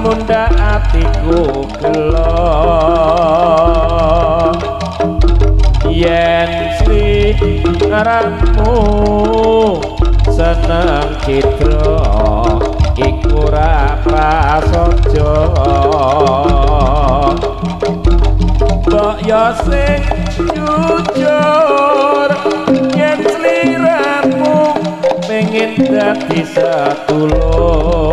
Munda atiku gelo yen sliramu seneng citra iku ra prasaja mbok yo sing jujur yen sliramu pengen dadi sedulur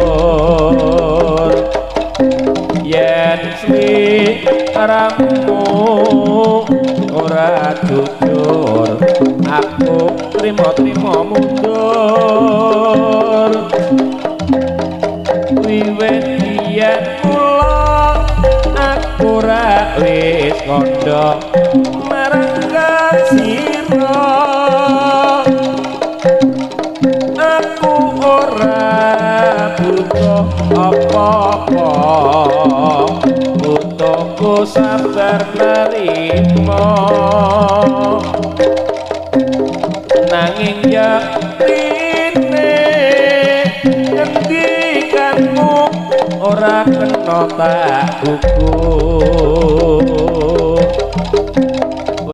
yen sliramu ora jujur aku trimo-trimo mundur wiwit yen kula aku ra wis kandha marang sira aku ora butuh apa-apa butuhku sabar nerima nanging yaktine ngendikanmu ora kena tak gugur